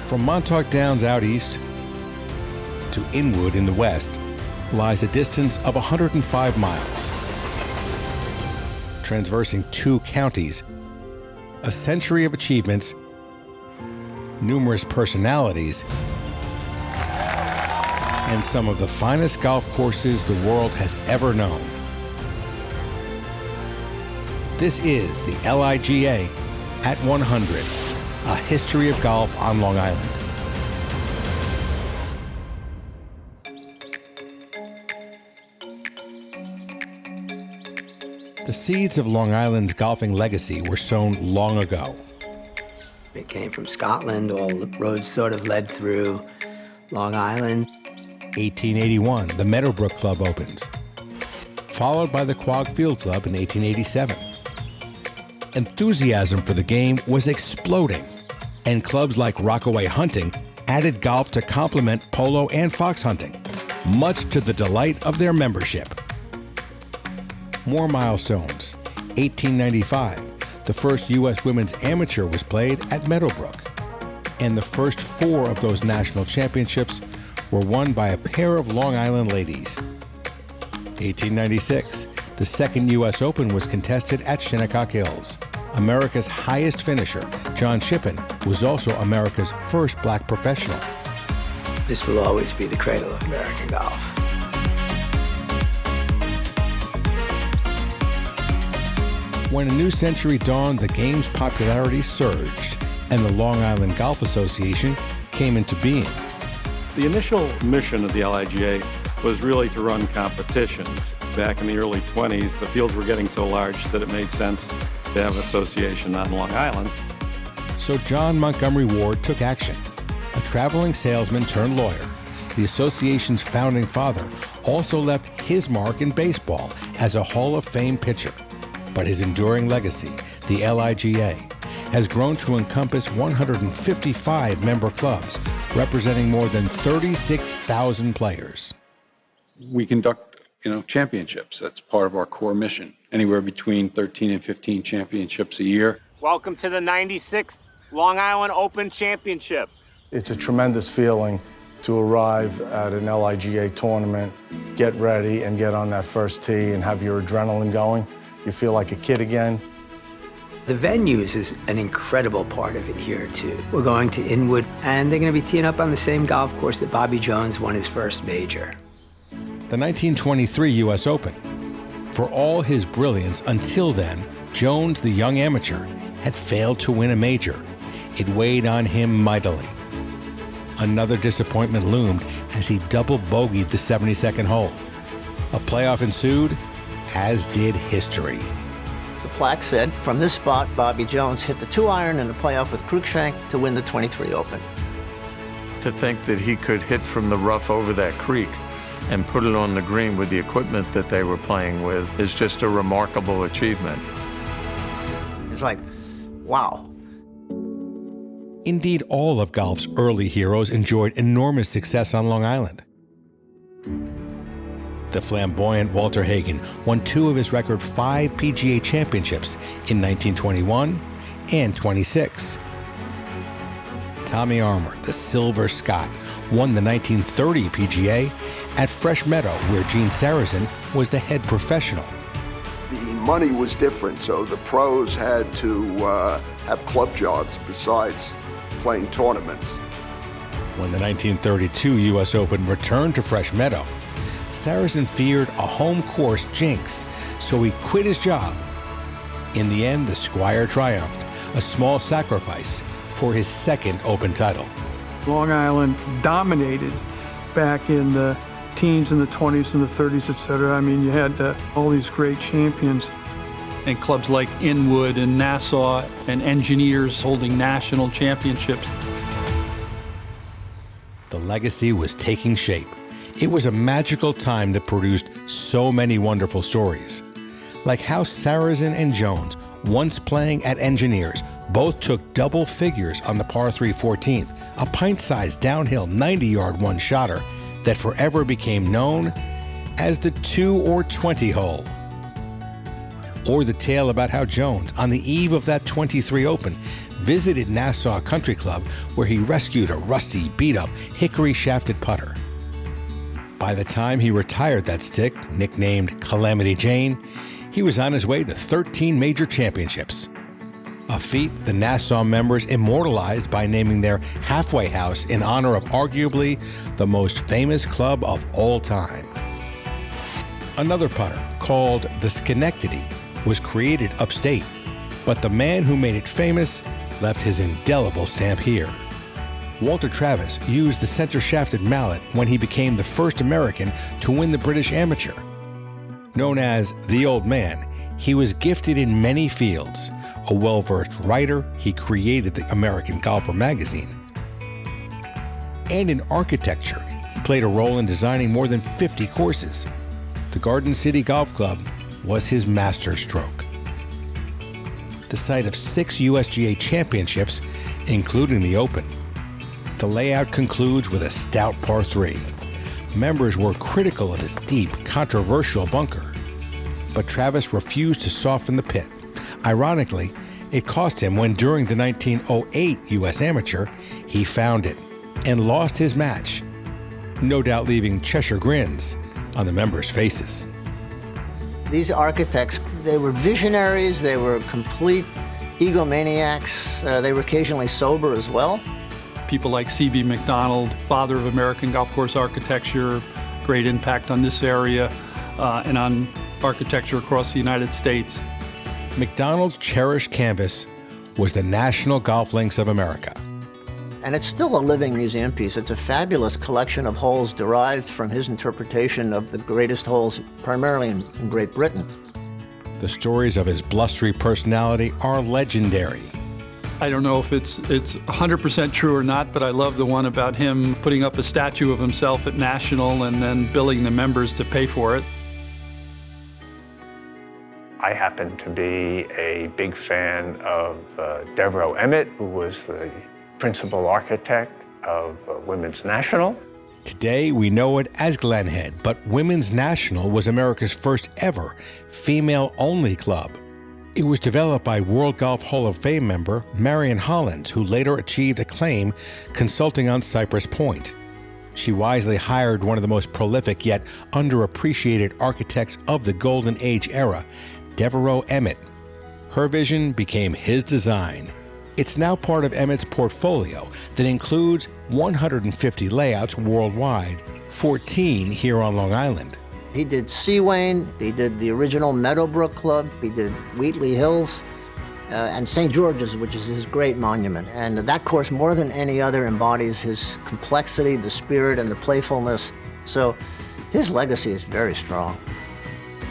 From Montauk Downs out east to Inwood in the west lies a distance of 105 miles. Traversing 2 counties, a century of achievements, numerous personalities, and some of the finest golf courses the world has ever known. This is the LIGA at 100, a history of golf on Long Island. The seeds of Long Island's golfing legacy were sown long ago. It came from Scotland. All the roads sort of led through Long Island. 1881, the Meadowbrook Club opens, followed by the Quogue Field Club in 1887. Enthusiasm for the game was exploding, and clubs like Rockaway Hunting added golf to complement polo and fox hunting, much to the delight of their membership. More milestones. 1895, the first U.S. Women's Amateur was played at Meadowbrook, and the first 4 of those national championships were won by a pair of Long Island ladies. 1896, the second U.S. Open was contested at Shinnecock Hills. America's highest finisher, John Shippen, was also America's first black professional. This will always be the cradle of American golf. When a new century dawned, the game's popularity surged, and the Long Island Golf Association came into being. The initial mission of the LIGA was really to run competitions. Back in the early 20s, the fields were getting so large that it made sense to have an association on Long Island. So John Montgomery Ward took action. A traveling salesman turned lawyer, the association's founding father also left his mark in baseball as a Hall of Fame pitcher. But his enduring legacy, the LIGA, has grown to encompass 155 member clubs, representing more than 36,000 players. We conduct, championships. That's part of our core mission. Anywhere between 13 and 15 championships a year. Welcome to the 96th Long Island Open Championship. It's a tremendous feeling to arrive at an LIGA tournament, get ready and get on that first tee and have your adrenaline going. You feel like a kid again. The venues is an incredible part of it here, too. We're going to Inwood, and they're going to be teeing up on the same golf course that Bobby Jones won his first major. The 1923 U.S. Open. For all his brilliance until then, Jones, the young amateur, had failed to win a major. It weighed on him mightily. Another disappointment loomed as he double bogeyed the 72nd hole. A playoff ensued, as did history. The plaque said, from this spot, Bobby Jones hit the 2-iron in the playoff with Cruikshank to win the 23 Open. To think that he could hit from the rough over that creek and put it on the green with the equipment that they were playing with is just a remarkable achievement. It's like, wow. Indeed, all of golf's early heroes enjoyed enormous success on Long Island. The flamboyant Walter Hagen won 2 of his record 5 PGA championships in 1921 and 26. Tommy Armour, the Silver Scot, won the 1930 PGA at Fresh Meadow, where Gene Sarazen was the head professional. The money was different, so the pros had to have club jobs besides playing tournaments. When the 1932 U.S. Open returned to Fresh Meadow, Sarazen feared a home course jinx, so he quit his job. In the end, the Squire triumphed, a small sacrifice for his second Open title. Long Island dominated back in the teens and the 20s and the 30s, etc. I mean, you had all these great champions. And clubs like Inwood and Nassau and Engineers holding national championships. The legacy was taking shape. It was a magical time that produced so many wonderful stories. Like how Sarazen and Jones, once playing at Engineers, both took double figures on the par 3 14th, a pint-sized downhill 90-yard one-shotter that forever became known as the 2 or 20 hole. Or the tale about how Jones, on the eve of that 23 Open, visited Nassau Country Club where he rescued a rusty, beat-up, hickory-shafted putter. By the time he retired that stick, nicknamed Calamity Jane, he was on his way to 13 major championships. A feat the Nassau members immortalized by naming their halfway house in honor of arguably the most famous club of all time. Another putter, called the Schenectady, was created upstate, but the man who made it famous left his indelible stamp here. Walter Travis used the center-shafted mallet when he became the first American to win the British Amateur. Known as the Old Man, he was gifted in many fields. A well-versed writer, he created the American Golfer magazine. And in architecture, he played a role in designing more than 50 courses. The Garden City Golf Club was his masterstroke. The site of 6 USGA championships, including the Open. The layout concludes with a stout par 3. Members were critical of his deep, controversial bunker, but Travis refused to soften the pit. Ironically, it cost him when during the 1908 U.S. Amateur, he found it and lost his match, no doubt leaving Cheshire grins on the members' faces. These architects, they were visionaries, they were complete egomaniacs, they were occasionally sober as well. People like C.B. McDonald, father of American golf course architecture, great impact on this area and on architecture across the United States. McDonald's cherished canvas was the National Golf Links of America. And it's still a living museum piece. It's a fabulous collection of holes derived from his interpretation of the greatest holes, primarily in Great Britain. The stories of his blustery personality are legendary. I don't know if it's 100% true or not, but I love the one about him putting up a statue of himself at National and then billing the members to pay for it. I happen to be a big fan of Devereux Emmett, who was the principal architect of Women's National. Today, we know it as Glenhead, but Women's National was America's first ever female-only club. It was developed by World Golf Hall of Fame member Marion Hollins, who later achieved acclaim consulting on Cypress Point. She wisely hired one of the most prolific yet underappreciated architects of the Golden Age era, Devereux Emmett. Her vision became his design. It's now part of Emmett's portfolio that includes 150 layouts worldwide, 14 here on Long Island. He did Seawain, he did the original Meadowbrook Club, he did Wheatley Hills, and St. George's, which is his great monument. And that course, more than any other, embodies his complexity, the spirit, and the playfulness. So his legacy is very strong.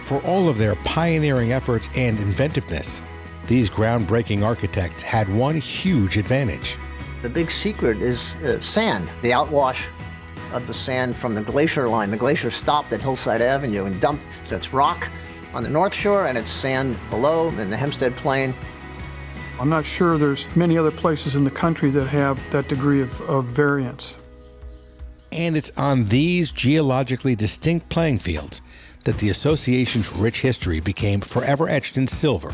For all of their pioneering efforts and inventiveness, these groundbreaking architects had one huge advantage. The big secret is sand, the outwash of the sand from the glacier line. The glacier stopped at Hillside Avenue and dumped, so it's rock on the North Shore and it's sand below in the Hempstead Plain. I'm not sure there's many other places in the country that have that degree of variance. And it's on these geologically distinct playing fields that the association's rich history became forever etched in silver.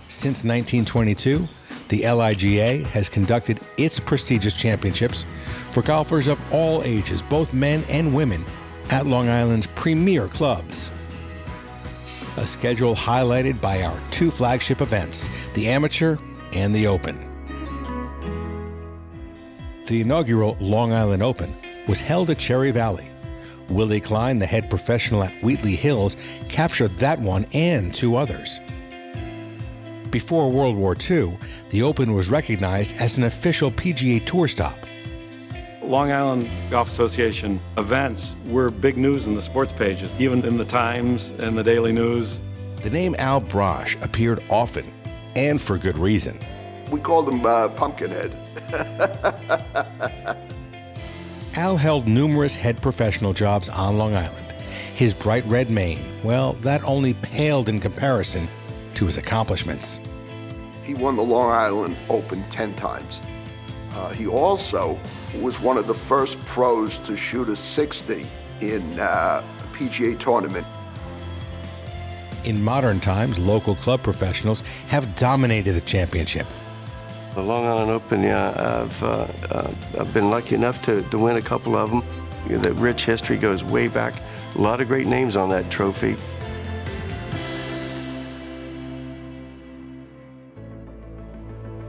Since 1922, the LIGA has conducted its prestigious championships for golfers of all ages, both men and women, at Long Island's premier clubs. A schedule highlighted by our 2 flagship events, the Amateur and the Open. The inaugural Long Island Open was held at Cherry Valley. Willie Klein, the head professional at Wheatley Hills, captured that one and 2 others. Before World War II, the Open was recognized as an official PGA Tour stop. Long Island Golf Association events were big news in the sports pages, even in the Times and the Daily News. The name Al Brosh appeared often, and for good reason. We called him Pumpkinhead. Al held numerous head professional jobs on Long Island. His bright red mane, well, that only paled in comparison to his accomplishments. He won the Long Island Open 10 times. He also was one of the first pros to shoot a 60 in a PGA tournament. In modern times, local club professionals have dominated the championship. The Long Island Open, yeah, I've been lucky enough to win a couple of them. The rich history goes way back. A lot of great names on that trophy.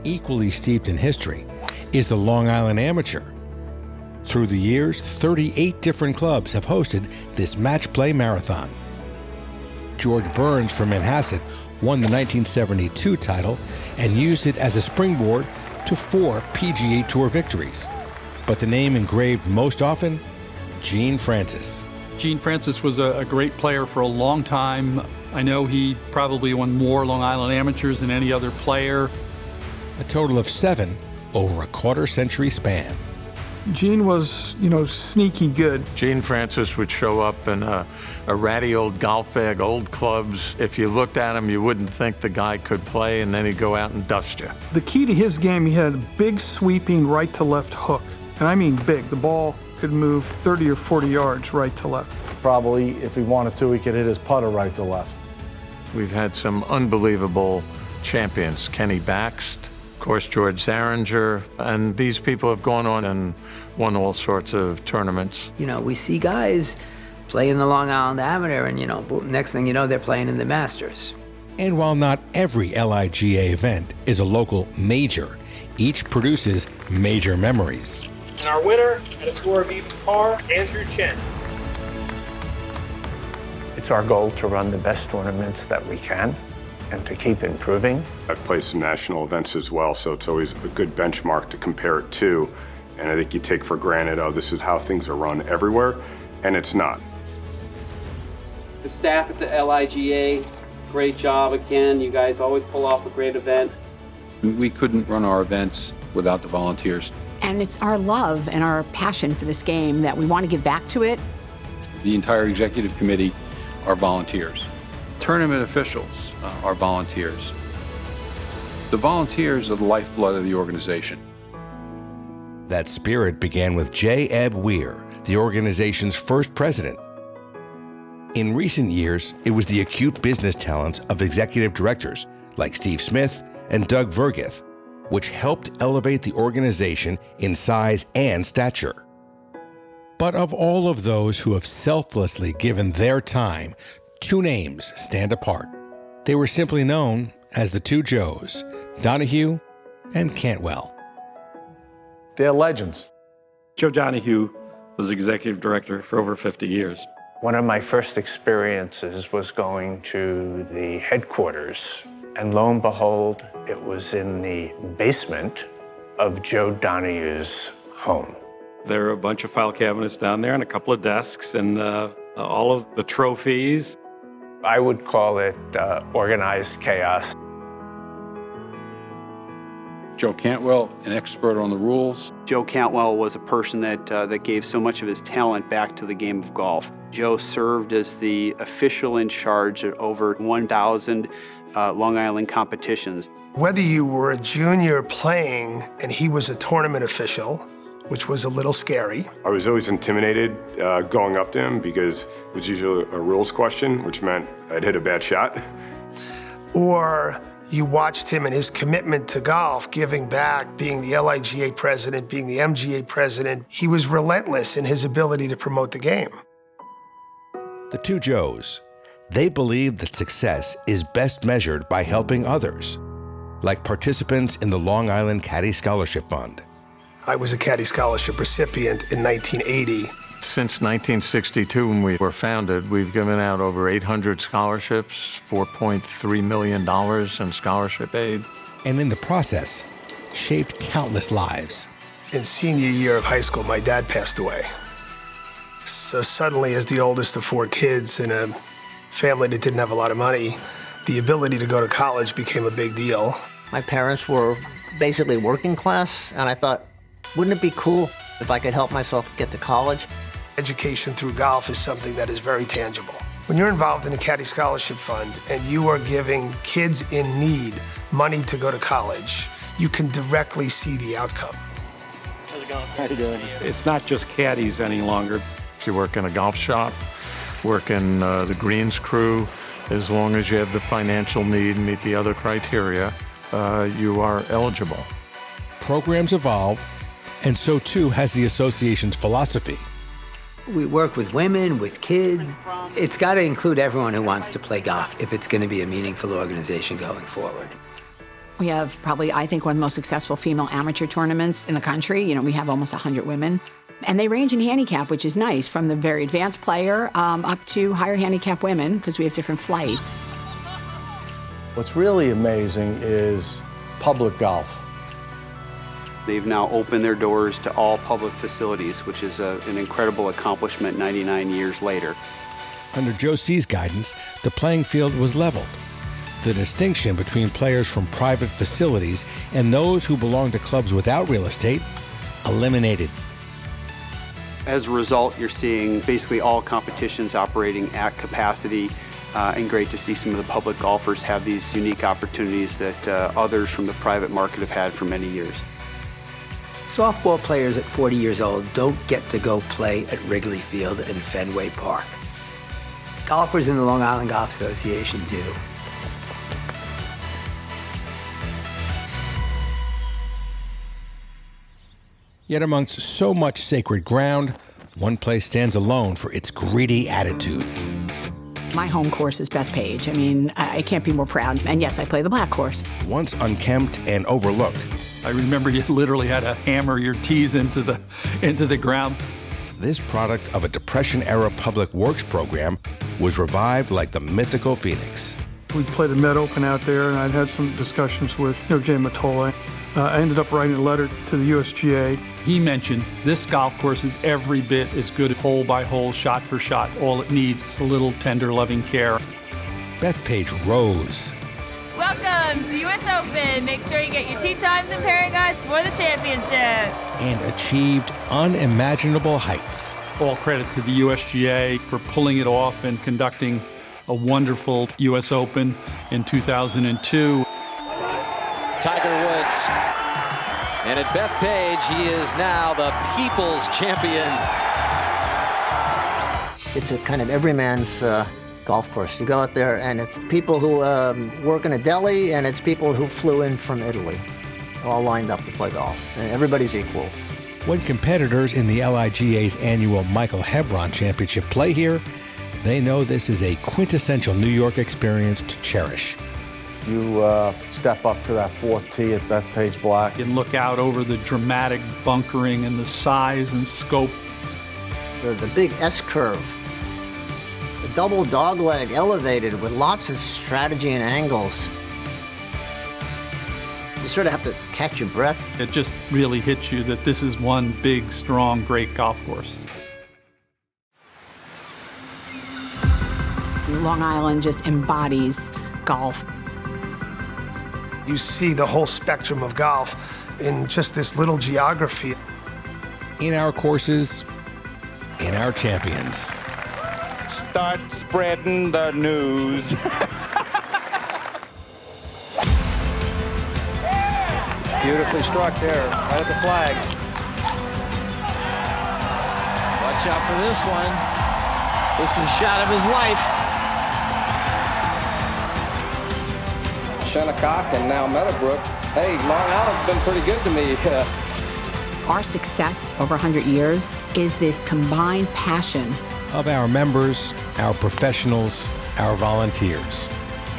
Equally steeped in history is the Long Island Amateur. Through the years, 38 different clubs have hosted this match play marathon. George Burns from Manhasset won the 1972 title and used it as a springboard to 4 PGA Tour victories. But the name engraved most often, Gene Francis. Gene Francis was a great player for a long time. I know he probably won more Long Island Amateurs than any other player. A total of 7 over a quarter-century span. Gene was, sneaky good. Gene Francis would show up in a ratty old golf bag, old clubs. If you looked at him, you wouldn't think the guy could play, and then he'd go out and dust you. The key to his game, he had a big sweeping right to left hook. And I mean big. The ball could move 30 or 40 yards right to left. Probably, if he wanted to, he could hit his putter right to left. We've had some unbelievable champions. Kenny Baxt, of course, George Zaringer, and these people have gone on and won all sorts of tournaments. We see guys play in the Long Island Amateur, and boom, next thing you know, they're playing in the Masters. And while not every LIGA event is a local major, each produces major memories. And our winner, at a score of even par, Andrew Chen. It's our goal to run the best tournaments that we can and to keep improving. I've played some national events as well, so it's always a good benchmark to compare it to. And I think you take for granted, this is how things are run everywhere, and it's not. The staff at the LIGA, great job again. You guys always pull off a great event. We couldn't run our events without the volunteers. And it's our love and our passion for this game that we want to give back to it. The entire executive committee are volunteers. Tournament officials are volunteers. The volunteers are the lifeblood of the organization. That spirit began with J. Ebb Weir, the organization's first president. In recent years, it was the acute business talents of executive directors like Steve Smith and Doug Vergith, which helped elevate the organization in size and stature. But of all of those who have selflessly given their time, 2 names stand apart. They were simply known as the 2 Joes, Donahue and Cantwell. They're legends. Joe Donahue was executive director for over 50 years. One of my first experiences was going to the headquarters, and lo and behold, it was in the basement of Joe Donahue's home. There were a bunch of file cabinets down there and a couple of desks and all of the trophies. I would call it organized chaos. Joe Cantwell, an expert on the rules. Joe Cantwell was a person that gave so much of his talent back to the game of golf. Joe served as the official in charge of over 1,000 Long Island competitions. Whether you were a junior playing and he was a tournament official, which was a little scary. I was always intimidated going up to him because it was usually a rules question, which meant I'd hit a bad shot. Or you watched him and his commitment to golf, giving back, being the LIGA president, being the MGA president. He was relentless in his ability to promote the game. The 2 Joes, they believe that success is best measured by helping others, like participants in the Long Island Caddy Scholarship Fund. I was a Caddy Scholarship recipient in 1980. Since 1962, when we were founded, we've given out over 800 scholarships, $4.3 million in scholarship aid. And in the process, shaped countless lives. In senior year of high school, my dad passed away. So suddenly, as the oldest of 4 kids in a family that didn't have a lot of money, the ability to go to college became a big deal. My parents were basically working class, and I thought, wouldn't it be cool if I could help myself get to college? Education through golf is something that is very tangible. When you're involved in the Caddy Scholarship Fund and you are giving kids in need money to go to college, you can directly see the outcome. How's it going? How you doing? It's not just caddies any longer. If you work in a golf shop, work in the greens crew, As long as you have the financial need and meet the other criteria, you are eligible. Programs evolve, and so too has the association's philosophy. We work with women, with kids. It's got to include everyone who wants to play golf if it's going to be a meaningful organization going forward. We have probably, I think, one of the most successful female amateur tournaments in the country. You know, we have almost 100 women. And they range in handicap, which is nice, from the very advanced player up to higher handicap women, because we have different flights. What's really amazing is public golf. They've now opened their doors to all public facilities, which is an incredible accomplishment 99 years later. Under Joe C's guidance, the playing field was leveled. The distinction between players from private facilities and those who belong to clubs without real estate eliminated. As a result, you're seeing basically all competitions operating at capacity, and great to see some of the public golfers have these unique opportunities that others from the private market have had for many years. Softball players at 40 years old don't get to go play at Wrigley Field and Fenway Park. Golfers in the Long Island Golf Association do. Yet amongst so much sacred ground, one place stands alone for its gritty attitude. My home course is Bethpage. I mean, I can't be more proud. And yes, I play the black course. Once unkempt and overlooked. I remember you literally had to hammer your tees into the ground. This product of a Depression-era public works program was revived like the mythical phoenix. We played a Met Open out there, and I'd had some discussions with Jay Matole. I ended up writing a letter to the USGA. He mentioned this golf course is every bit as good hole by hole, shot for shot. All it needs is a little tender, loving care. Bethpage rose. Welcome to the U.S. Open. Make sure you get your tee times and pairing guides for the championship. And achieved unimaginable heights. All credit to the USGA for pulling it off and conducting a wonderful U.S. Open in 2002. Tiger Woods. And at Bethpage, he is now the People's Champion. It's a kind of everyman's golf course. You go out there, and it's people who work in a deli, and it's people who flew in from Italy, all lined up to play golf. And everybody's equal. When competitors in the LIGA's annual Michael Hebron Championship play here, they know this is a quintessential New York experience to cherish. You step up to that fourth tee at Bethpage Black. You can look out over the dramatic bunkering and the size and scope. The big S-curve, the double dogleg elevated with lots of strategy and angles. You sort of have to catch your breath. It just really hits you that this is one big, strong, great golf course. Long Island just embodies golf. You see the whole spectrum of golf in just this little geography. In our courses, in our champions. Start spreading the news. Beautifully struck there, right at the flag. Watch out for this one. This is a shot of his life. Shinnecock and now Meadowbrook. Hey, Long Island's been pretty good to me. Our success over 100 years is this combined passion of our members, our professionals, our volunteers.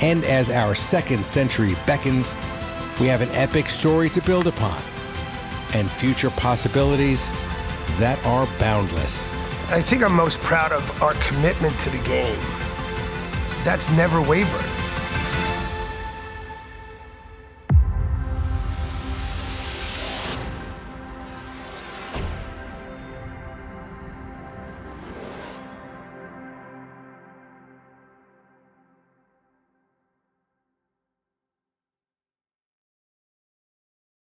And as our second century beckons, we have an epic story to build upon and future possibilities that are boundless. I think I'm most proud of our commitment to the game. That's never wavered.